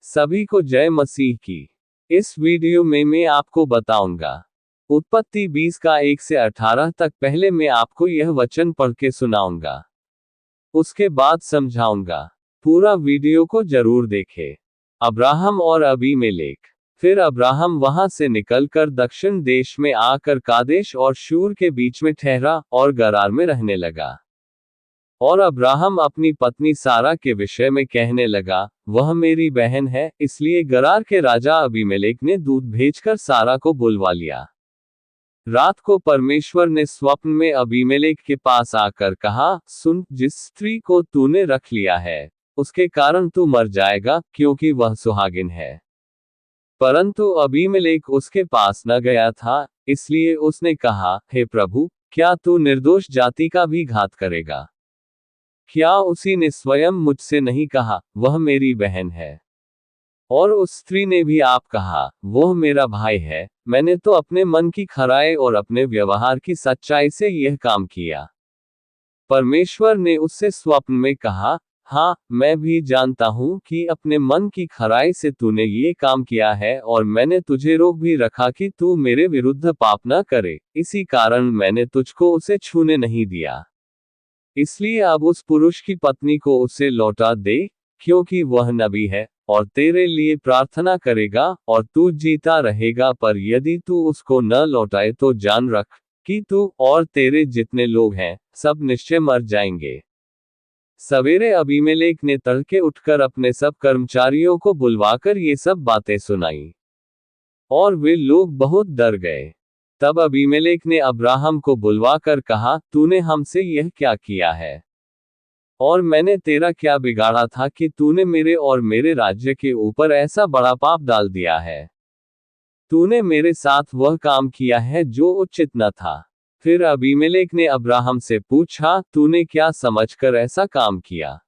सभी को जय मसीह की। इस वीडियो में मैं आपको बताऊंगा उत्पत्ति 20 का 1 से 18 तक। पहले मैं आपको यह वचन पढ़ के सुनाऊंगा, उसके बाद समझाऊंगा। पूरा वीडियो को जरूर देखें। अब्राहम और अबीमेलेक। फिर अब्राहम वहां से निकलकर दक्षिण देश में आकर कादेश और शूर के बीच में ठहरा और गरार में रहने लगा। और अब्राहम अपनी पत्नी सारा के विषय में कहने लगा, वह मेरी बहन है, इसलिए गरार के राजा अबीमेलेक ने दूत भेजकर सारा को बुलवा लिया। रात को परमेश्वर ने स्वप्न में अबीमेलेक के पास आकर कहा, सुन, जिस स्त्री को तूने रख लिया है उसके कारण तू मर जाएगा, क्योंकि वह सुहागिन है। परंतु अबीमेलेक उसके पास न गया था, इसलिए उसने कहा, हे प्रभु, क्या तू निर्दोष जाति का भी घात करेगा? क्या उसी ने स्वयं मुझसे नहीं कहा, वह मेरी बहन है? और उस स्त्री ने भी आप कहा, वह मेरा भाई है। मैंने तो अपने मन की खराई और अपने व्यवहार की सच्चाई से यह काम किया। परमेश्वर ने उससे स्वप्न में कहा, हाँ, मैं भी जानता हूं कि अपने मन की खराई से तूने ये काम किया है, और मैंने तुझे रोक भी रखा कि तू मेरे विरुद्ध पाप न करे, इसी कारण मैंने तुझको उसे छूने नहीं दिया। इसलिए अब उस पुरुष की पत्नी को उसे लौटा दे, क्योंकि वह नबी है और तेरे लिए प्रार्थना करेगा और तू जीता रहेगा। पर यदि तू उसको न लौटाए तो जान रख कि तू और तेरे जितने लोग हैं सब निश्चय मर जाएंगे। सवेरे अबीमेलेक ने तड़के उठकर अपने सब कर्मचारियों को बुलवाकर ये सब बातें सुनाई, और वे लोग बहुत डर गए। तब अबीमेलेक ने अब्राहम को बुलवाकर कहा, तूने हमसे यह क्या किया है? और मैंने तेरा क्या बिगाड़ा था कि तूने मेरे और मेरे राज्य के ऊपर ऐसा बड़ा पाप डाल दिया है? तूने मेरे साथ वह काम किया है जो उचित न था। फिर अबीमेलेक ने अब्राहम से पूछा, तूने क्या समझकर ऐसा काम किया?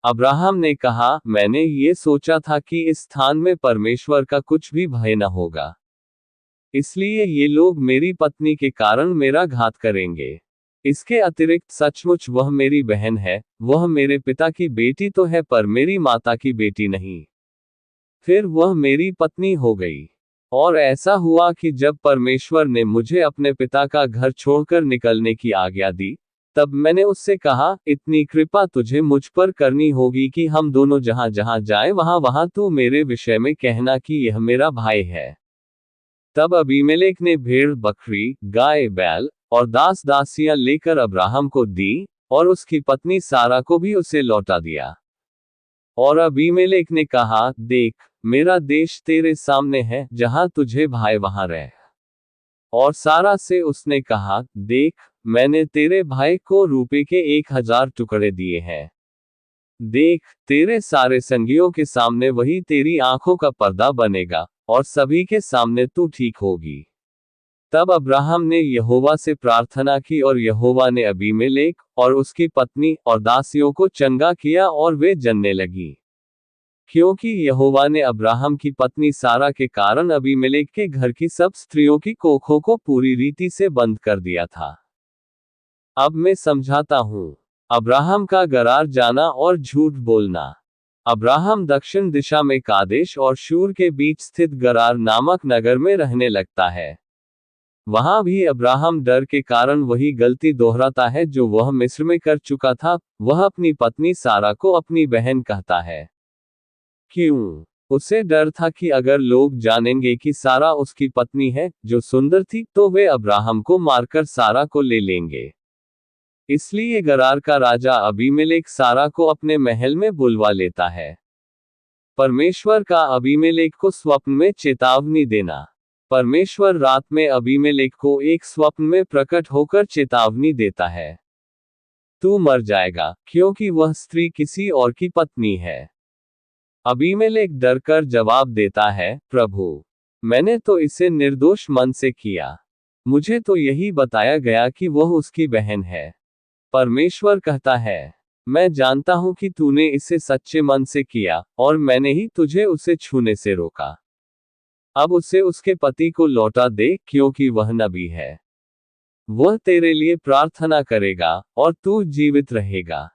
अब्राहम ने कहा, मैंने ये सोचा था कि इस स्थान में परमेश्वर का कुछ भी भय न होगा, इसलिए ये लोग मेरी पत्नी के कारण मेरा घात करेंगे। इसके अतिरिक्त सचमुच वह मेरी बहन है, वह मेरे पिता की बेटी तो है पर मेरी माता की बेटी नहीं। फिर वह मेरी पत्नी हो गई। और ऐसा हुआ कि जब परमेश्वर ने मुझे अपने पिता का घर छोड़कर निकलने की आज्ञा दी, तब मैंने उससे कहा, इतनी कृपा तुझे मुझ पर करनी होगी कि हम दोनों जहां जहां जाएं वहां वहां तू मेरे विषय में कहना कि यह मेरा भाई है। तब अबीमेलेक ने भेड़, बकरी, गाय, बैल और दास दासियां लेकर अब्राहम को दी, और उसकी पत्नी सारा को भी उसे लौटा दिया। और अबीमेलेक ने कहा, देख, मेरा देश तेरे सामने है, जहां तुझे भाई वहां रह। और सारा से उसने कहा, देख, मैंने तेरे भाई को रूपे के 1000 टुकड़े दिए हैं। देख, तेरे सारे संगियों के सामने वही तेरी आंखों का पर्दा बनेगा, और सभी के सामने तू ठीक होगी। तब अब्राहम ने यहोवा से प्रार्थना की, और यहोवा ने अबीमेलेक और उसकी पत्नी और दासियों को चंगा किया, और वे जनने लगी, क्योंकि यहोवा ने अब्राहम की पत्नी सारा के कारण अबीमेलेक के घर की सब स्त्रियों की कोखों को पूरी रीति से बंद कर दिया था। अब मैं समझाता हूं। अब्राहम का गरार जाना और झूठ बोलना। अब्राहम दक्षिण दिशा में कादेश और शूर के बीच स्थित गरार नामक नगर में रहने लगता है। वहां भी अब्राहम डर के कारण वही गलती दोहराता है जो वह मिस्र में कर चुका था। वह अपनी पत्नी सारा को अपनी बहन कहता है। क्यों? उसे डर था कि अगर लोग जानेंगे कि सारा उसकी पत्नी है, जो सुंदर थी, तो वे अब्राहम को मारकर सारा को ले लेंगे। इसलिए गरार का राजा अबीमेलेक सारा को अपने महल में बुलवा लेता है। परमेश्वर का अबीमेलेक को स्वप्न में चेतावनी देना। परमेश्वर रात में अबीमेलेक को एक स्वप्न में प्रकट होकर चेतावनी देता है, तू मर जाएगा, क्योंकि वह स्त्री किसी और की पत्नी है। अबीमेलेक डरकर जवाब देता है, प्रभु, मैंने तो इसे निर्दोष मन से किया। मुझे तो यही बताया गया कि वह उसकी बहन है। परमेश्वर कहता है, मैं जानता हूं कि तूने इसे सच्चे मन से किया, और मैंने ही तुझे उसे छूने से रोका। अब उसे उसके पति को लौटा दे, क्योंकि वह नबी है। वह तेरे लिए प्रार्थना करेगा, और तू जीवित रहेगा।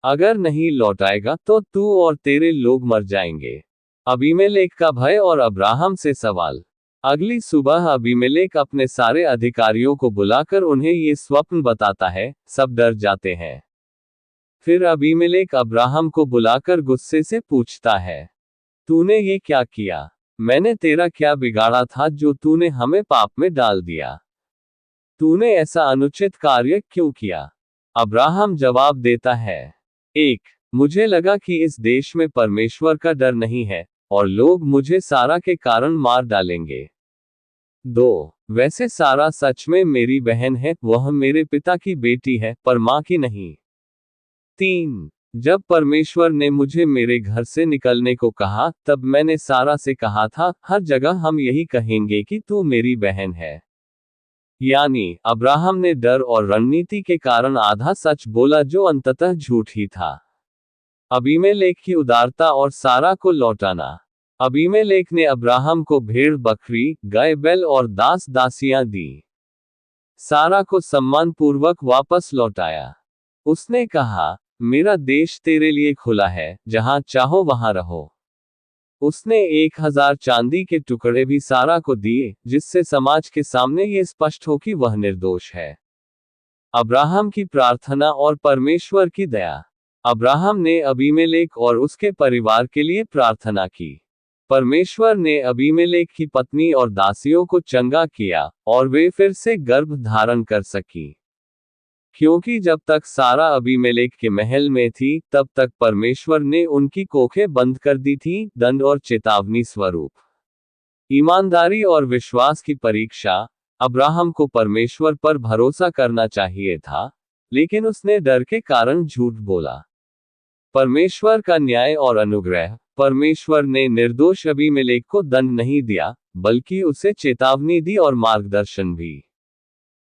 अगर नहीं लौटाएगा तो तू और तेरे लोग मर जाएंगे। अबीमेलेक का भय और अब्राहम से सवाल। अगली सुबह अबीमेलेक अपने सारे अधिकारियों को बुलाकर उन्हें ये स्वप्न बताता है, सब डर जाते हैं। फिर अबीमेलेक अब्राहम को बुलाकर गुस्से से पूछता है, तूने ये क्या किया? मैंने तेरा क्या बिगाड़ा था जो तूने हमें पाप में डाल दिया? तूने ऐसा अनुचित कार्य क्यों किया? अब्राहम जवाब देता है, 1. मुझे लगा कि इस देश में परमेश्वर का डर नहीं है, और लोग मुझे सारा के कारण मार डालेंगे। 2. वैसे सारा सच में मेरी बहन है, वह मेरे पिता की बेटी है, पर माँ की नहीं। 3. जब परमेश्वर ने मुझे मेरे घर से निकलने को कहा, तब मैंने सारा से कहा था, हर जगह हम यही कहेंगे कि तू मेरी बहन है। यानी अब्राहम ने डर और रणनीति के कारण आधा सच बोला जो अंततः झूठ ही था। अबीमेलेक की उदारता और सारा को लौटाना। अबीमेलेक ने अब्राहम को भेड़ बकरी, गाय बैल और दास दासियां दी। सारा को सम्मानपूर्वक वापस लौटाया। उसने कहा, मेरा देश तेरे लिए खुला है, जहां चाहो वहां रहो। उसने 1000 चांदी के टुकड़े भी सारा को दिए, जिससे समाज के सामने ये स्पष्ट हो कि वह निर्दोष है। अब्राहम की प्रार्थना और परमेश्वर की दया। अब्राहम ने अबीमेलेक और उसके परिवार के लिए प्रार्थना की। परमेश्वर ने अबीमेलेक की पत्नी और दासियों को चंगा किया, और वे फिर से गर्भ धारण कर सकी। क्योंकि जब तक सारा अबीमेलेक के महल में थी, तब तक परमेश्वर ने उनकी कोखें बंद कर दी थी, दंड और चेतावनी स्वरूप। ईमानदारी और विश्वास की परीक्षा। अब्राहम को परमेश्वर पर भरोसा करना चाहिए था, लेकिन उसने डर के कारण झूठ बोला। परमेश्वर का न्याय और अनुग्रह। परमेश्वर ने निर्दोष अबीमेलेक को दंड नहीं दिया, बल्कि उसे चेतावनी दी और मार्गदर्शन भी।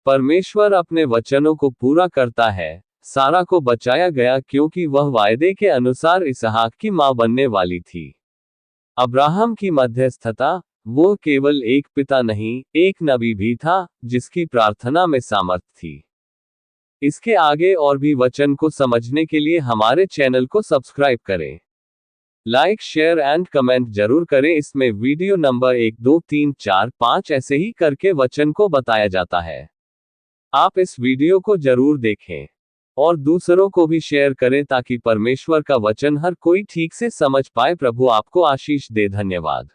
परमेश्वर अपने वचनों को पूरा करता है। सारा को बचाया गया क्योंकि वह वायदे के अनुसार इसहाक की मां बनने वाली थी। अब्राहम की मध्यस्थता। वो केवल एक पिता नहीं, एक नबी भी था, जिसकी प्रार्थना में सामर्थ थी। इसके आगे और भी वचन को समझने के लिए हमारे चैनल को सब्सक्राइब करें। लाइक, शेयर एंड कमेंट जरूर करें। इसमें वीडियो नंबर 1, 2, 3, 4, 5 ऐसे ही करके वचन को बताया जाता है। आप इस वीडियो को जरूर देखें और दूसरों को भी शेयर करें ताकि परमेश्वर का वचन हर कोई ठीक से समझ पाए। प्रभु आपको आशीष दे। धन्यवाद।